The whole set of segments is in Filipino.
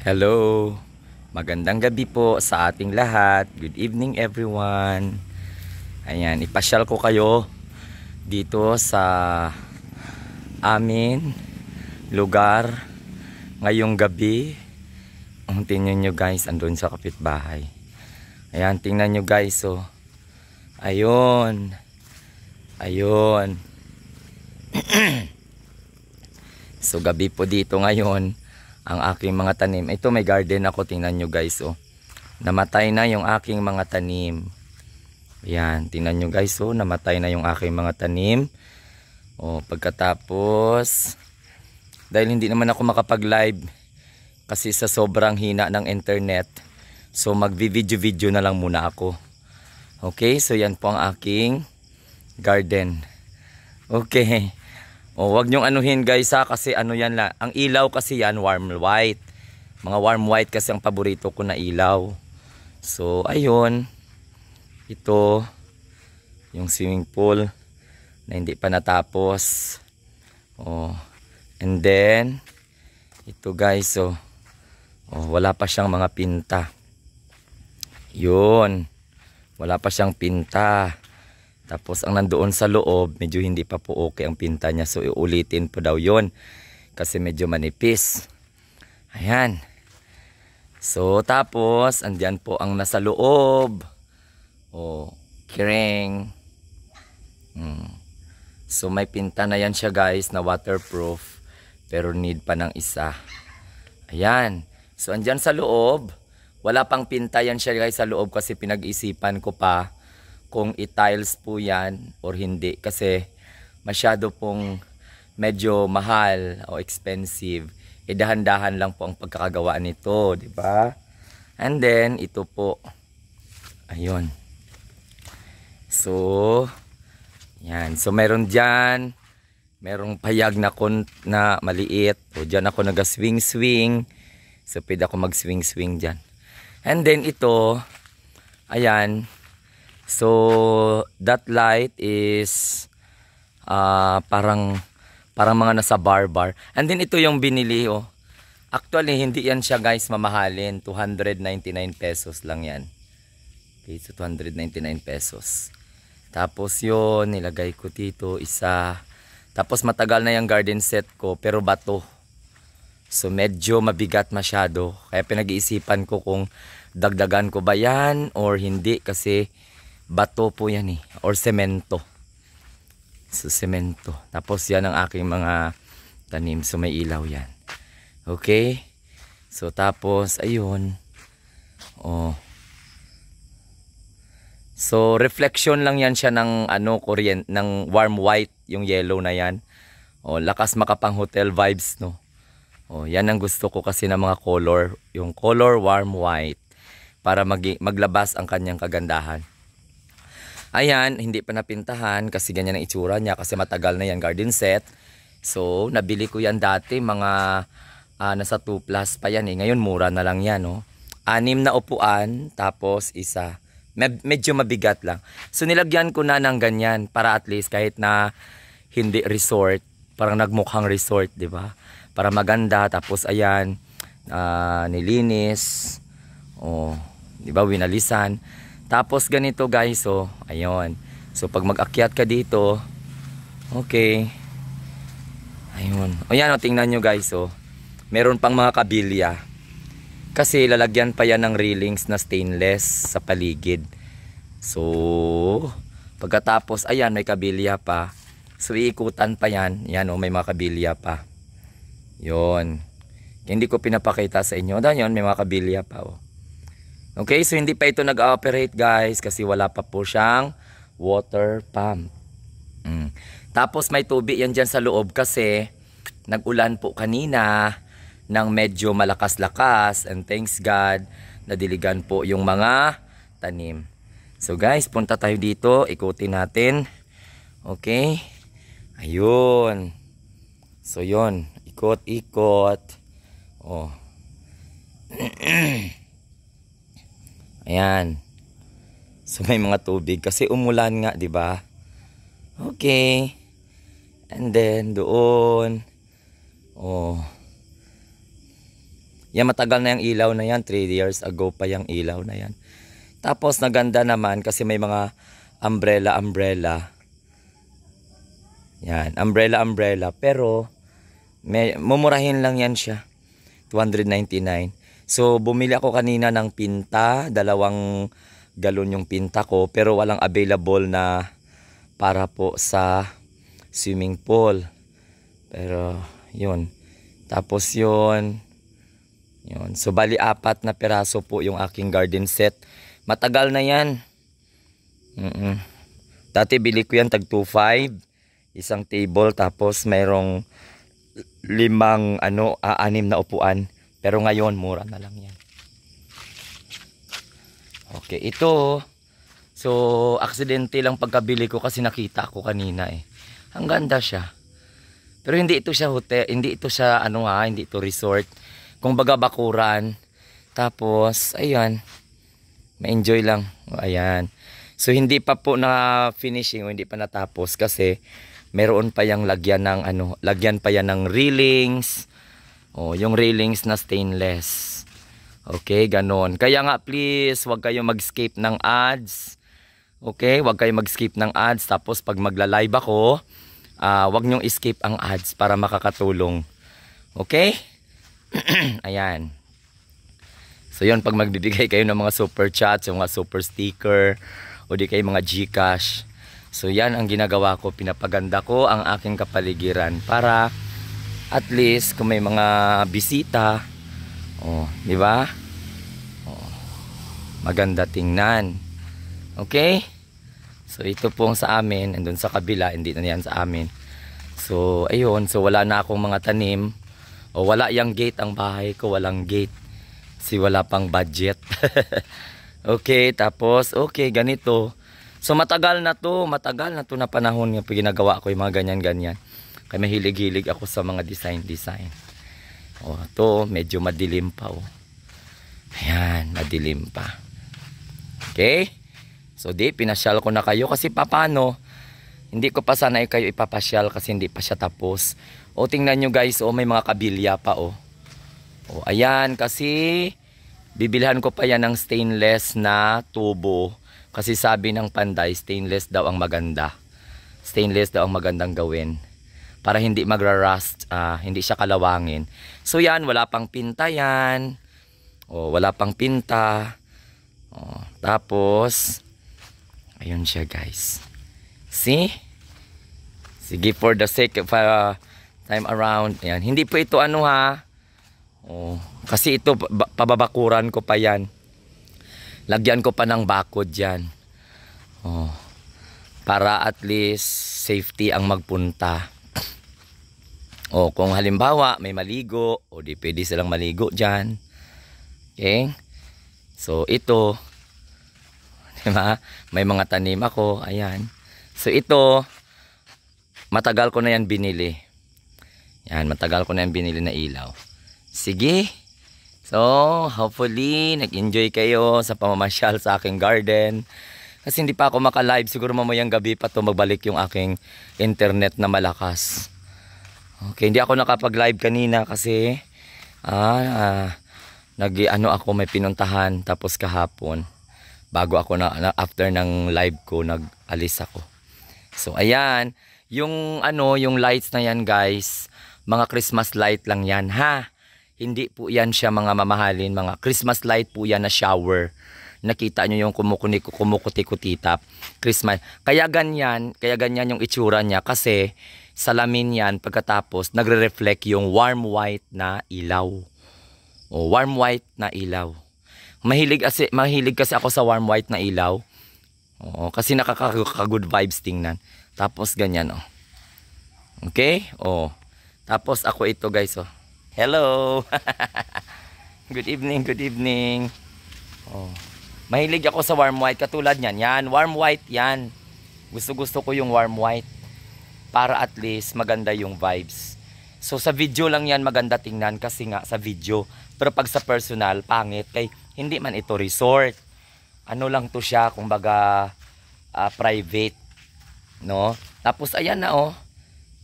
Hello, magandang gabi po sa ating lahat. Good evening everyone. Ayan, ipasyal ko kayo dito sa amin lugar ngayong gabi. Tingnan nyo guys, andun sa kapitbahay. Ayan, tingnan nyo guys, oh. Ayun. Ayun. So gabi po dito ngayon ang aking mga tanim. Ito may garden ako, tingnan nyo guys, oh. Namatay na yung aking mga tanim. Ayan, tingnan nyo guys, oh. Namatay na yung aking mga tanim. Oh, pagkatapos, dahil hindi naman ako makapag-live kasi sa sobrang hina ng internet, so mag-video-video na lang muna ako. Okay, so yan po ang aking garden. Okay. O, wag nyong anuhin guys ha, kasi ano yan lang. Ang ilaw kasi yan, warm white. Mga warm white kasi ang paborito ko na ilaw. So, ayun. Ito, yung swimming pool na hindi pa natapos. Oh, and then, ito guys, oh. Oh, wala pa siyang mga pinta. Yun. Wala pa siyang pinta. Tapos ang nandoon sa loob, medyo hindi pa po okay ang pinta niya. So iulitin po daw yon kasi medyo manipis. Ayan. So tapos, andyan po ang nasa loob. Oh, kiring. So may pinta na yan siya guys na waterproof. Pero need pa ng isa. Ayan. So andyan sa loob. Wala pang pinta yan siya guys sa loob kasi pinag-isipan ko pa kung i-tiles po yan or hindi kasi masyado pong medyo mahal o expensive. Dahan-dahan lang po ang pagkakagawa nito, di ba? And then ito po. Ayun. So yan. So meron diyan, merong payag na maliit. O diyan ako naga-swing-swing. So pwede ako mag-swing-swing diyan. And then ito, ayan. So that light is parang mga nasa bar. And then ito yung binili, oh. Actually hindi yan siya guys mamahalin, 299 pesos lang yan. Okay, so 299 pesos. Tapos yun, nilagay ko dito isa. Tapos matagal na yung garden set ko pero bato. So medyo mabigat masyado. Kaya pinag-iisipan ko kung dagdagan ko ba yan or hindi kasi bato po yan eh, or semento. So semento. Tapos yan ang aking mga tanim. So may ilaw yan. Okay. So tapos ayun. Oh. So reflection lang yan siya ng kuryente, ng warm white, yung yellow na yan. Oh, lakas makapang hotel vibes, no. Oh, yan ang gusto ko kasi ng mga color, yung color warm white para maglabas ang kanyang kagandahan. Ayan, hindi pa napintahan kasi ganyan ang itsura niya kasi matagal na yan garden set. So, nabili ko yan dati mga nasa 2 plus pa yan eh. Ngayon mura na lang yan, no. 6 na upuan tapos isa. Medyo mabigat lang. So, nilagyan ko na ng ganyan para at least kahit na hindi resort, parang nagmukhang resort, di ba? Para maganda. Tapos ayan, nilinis. Oh, di ba, winalisan. Tapos ganito guys, oh, ayun. So pag mag-akyat ka dito, okay. Ayun. O yan, oh, tingnan nyo guys, oh. Meron pang mga kabilya. Kasi lalagyan pa yan ng railings na stainless sa paligid. So, pagkatapos, ayan, may kabilya pa. So iikutan pa yan. Yan, oh, may mga kabilya pa. Yun. Hindi ko pinapakita sa inyo. Dahil yun, may mga kabilya pa, oh. Okay, so hindi pa ito nag-operate guys kasi wala pa po siyang water pump. Tapos may tubig yan dyan sa loob kasi nag-ulan po kanina ng medyo malakas-lakas and thanks God nadiligan po yung mga tanim. So guys, punta tayo dito, ikutin natin. Okay, ayun. So yun, ikot-ikot. Oh. Ayan. So may mga tubig kasi umulan nga, 'di ba? Okay. And then doon. Oh. Yan, matagal na yung ilaw na yan. 3 years ago pa yung ilaw na yan. Tapos naganda naman kasi may mga umbrella. Yan, umbrella. Pero mumurahin lang yan siya. 299. So bumili ako kanina ng pinta. 2 galon yung pinta ko. Pero walang available na para po sa swimming pool. Pero yun. Tapos yun. So bali 4 na piraso po yung aking garden set. Matagal na yan. Dati bili ko yan tag 2.5. Isang table, tapos mayroong 6 na upuan. Pero ngayon mura na lang yan. Okay, ito. So aksidente lang pagkabili ko kasi nakita ko kanina eh. Ang ganda siya. Pero hindi ito siya hotel, hindi ito siya hindi ito resort. Kung baga bakuran. Tapos, ayan. Ma-enjoy lang. Ayan. So, hindi pa po na finishing o hindi pa natapos kasi meron pa yung lagyan ng lagyan pa yan ng railings. Yung railings na stainless. Okay, ganon. Kaya nga please, wag kayong mag-skip ng ads. Okay, wag kayong mag-skip ng ads. Tapos pag magla-live ako, wag nyong skip ang ads para makakatulong. Okay? Ayan. So yun, pag magbibigay kayo ng mga super chats, yung mga super sticker, o di kayo mga Gcash. So yan ang ginagawa ko, pinapaganda ko ang aking kapaligiran para at least kung may mga bisita, di ba? Maganda tingnan. Okay? So ito pong sa amin, andun sa kabila, hindi na yan sa amin. So ayun, so wala na akong mga tanim. Wala yung gate ang bahay ko, walang gate. Kasi wala pang budget. Okay, tapos okay, ganito. So matagal na to na panahon yung ginagawa ko yung mga ganyan. Kaya mahilig-hilig ako sa mga design. To medyo madilim pa Ayan, madilim pa. Okay? So pinasyal ko na kayo kasi paano? Hindi ko pa sana kayo ipapasyal kasi hindi pa siya tapos. Tingnan nyo guys, may mga kabilya pa ayan, kasi bibilhan ko pa yan ng stainless na tubo. Kasi sabi ng Panday, stainless daw ang maganda. Stainless daw ang magandang gawin. Para hindi magra-rust, hindi siya kalawangin. So yan, wala pang pinta yan. Wala pang pinta. Tapos, ayun siya guys. See? Sige, for the sake of time around. Ayan. Hindi po ito kasi ito pababakuran ko pa yan. Lagyan ko pa ng bakod dyan. Para at least safety ang magpunta. Kung halimbawa may maligo, di pwede silang maligo dyan. Okay? So ito, diba? May mga tanim ako. Ayan. So ito, matagal ko na yan binili. Yan, matagal ko na yan binili na ilaw. Sige. So, hopefully, nag-enjoy kayo sa pamamasyal sa aking garden. Kasi hindi pa ako maka-live. Siguro mamayang gabi pa to magbalik yung aking internet na malakas. Okay, hindi ako nakapag-live kanina kasi ako may pinuntahan tapos kahapon. Bago ako after ng live ko, nag-alis ako. So, ayan. Yung lights na yan guys, mga Christmas light lang yan Hindi po yan siya mga mamahalin, mga Christmas light po yan na shower. Nakita nyo yung kumukuti-kutitap. Christmas. Kaya ganyan yung itsura niya kasi salamin yan pagkatapos nagre-reflect yung warm white na ilaw. Warm white na ilaw. Mahilig kasi ako sa warm white na ilaw. Kasi nakaka-good vibes tingnan. Tapos ganyan Okay? Tapos ako ito guys Hello. Good evening. Mahilig ako sa warm white katulad niyan. Yan, warm white yan. Gusto ko yung warm white para at least maganda yung vibes. So sa video lang yan maganda tingnan kasi nga sa video. Pero pag sa personal, pangit kay hindi man ito resort. Lang to siya, kumbaga private, no? Tapos ayan na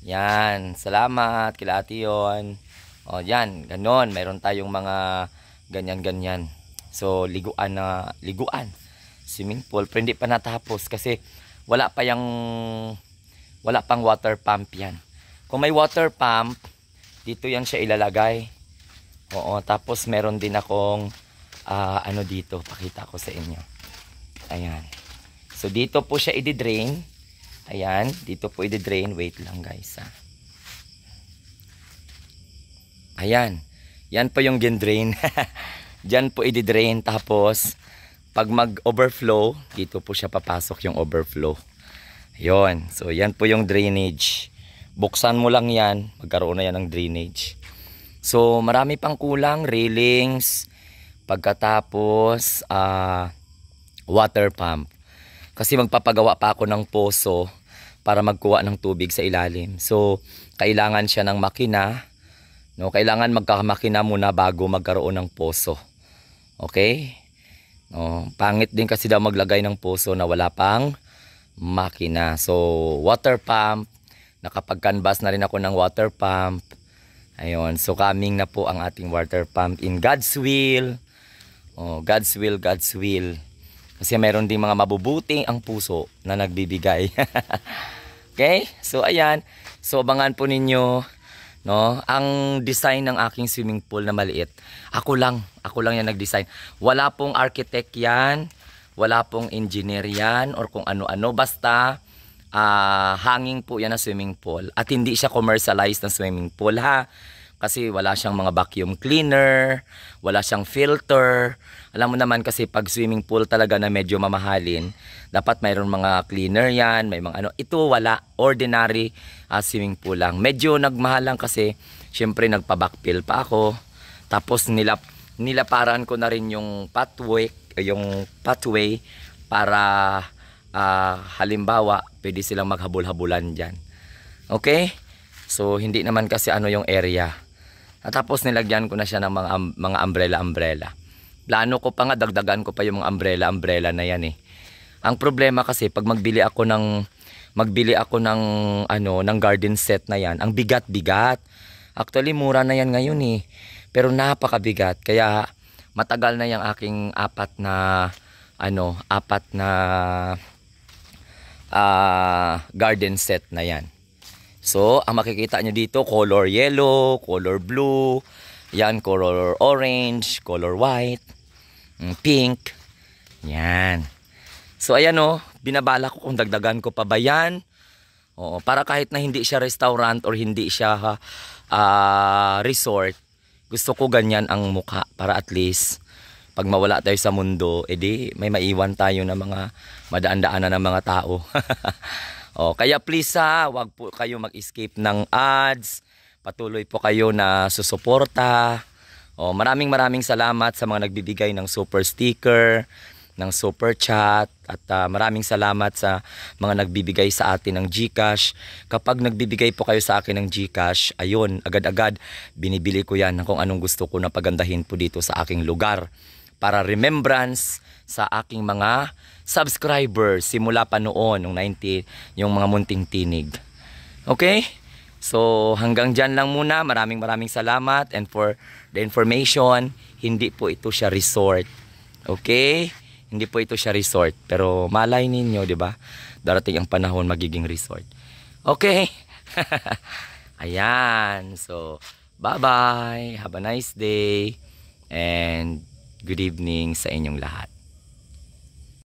Yan, salamat kila Ate Yon. O, yan, ganon. Mayroon tayong mga ganyan-ganyan. So, liguan. Swimming pool. Pero hindi pa natapos kasi wala pang water pump yan. Kung may water pump, dito yan siya ilalagay. Oo, tapos meron din akong ano dito, pakita ko sa inyo. Ayan. So, dito po siya i-drain. Ayan, dito po i-drain. Wait lang guys, ha. Ayan. Yan po yung drain. Diyan po i-drain. Tapos, pag mag-overflow, dito po siya papasok yung overflow. Ayun. So, yan po yung drainage. Buksan mo lang yan, magkaroon na yan ng drainage. So, marami pang kulang. Railings. Pagkatapos, water pump. Kasi magpapagawa pa ako ng poso para magkuha ng tubig sa ilalim. So, kailangan siya ng makina. No, kailangan magkamakina muna bago magkaroon ng poso. Okay? No, pangit din kasi daw maglagay ng poso na wala pang makina. So, water pump. Nakapag-canvas na rin ako ng water pump. Ayun. So, coming na po ang ating water pump in God's will. Oh, God's will, God's will. Kasi mayroon ding mga mabubuting ang puso na nagbibigay. Okay? So, ayan. So, abangan po ninyo, no? Ang design ng aking swimming pool na maliit. Ako lang yan nag-design. Wala pong architect yan. Wala pong engineer yan or kung ano-ano. Basta, hanging po yan na swimming pool. At hindi siya commercialized na swimming pool, ha? Kasi wala siyang mga vacuum cleaner, wala siyang filter. Alam mo naman kasi pag swimming pool talaga na medyo mamahalin, dapat mayroon mga cleaner yan, may mga ano. Ito wala, ordinary swimming pool lang. Medyo nagmahal lang kasi syempre nagpa-backfill pa ako. Tapos nilaparan ko na rin yung pathway para halimbawa pwede silang maghabol-habulan dyan. Okay? So hindi naman kasi ano yung area. At tapos nilagyan ko na siya ng mga umbrella. Plano ko pa nga, dagdagan ko pa yung mga umbrella na yan eh. Ang problema kasi pag magbili ako ng garden set na yan, ang bigat-bigat. Actually mura na yan ngayon eh. Pero napakabigat. Kaya matagal na yung aking apat na garden set na yan. So, ang makikita nyo dito, color yellow, color blue, yan, color orange, color white, pink, yan. So, ayan o, binabala ko kung dagdagan ko pa ba yan. Oo, para kahit na hindi siya restaurant or hindi siya resort, gusto ko ganyan ang mukha para at least pag mawala tayo sa mundo, edi may maiwan tayo na mga madaan-daanan ng mga tao. Oh, kaya please wag po kayo mag-escape ng ads. Patuloy po kayo na susuporta. Oh, maraming salamat sa mga nagbibigay ng super sticker, ng super chat at maraming salamat sa mga nagbibigay sa atin ng GCash. Kapag nagbibigay po kayo sa akin ng GCash, ayun, agad-agad binibili ko 'yan ng kung anong gusto ko na pagandahin po dito sa aking lugar para remembrance sa aking mga subscribers simula pa noon nung 90 yung mga munting tinig. Okay? So hanggang dyan lang muna. Maraming salamat, and for the information, hindi po ito siya resort. Okay? Hindi po ito siya resort, pero malay ninyo, 'di ba? Darating ang panahon magiging resort. Okay? Ayan. So bye-bye. Have a nice day and good evening sa inyong lahat.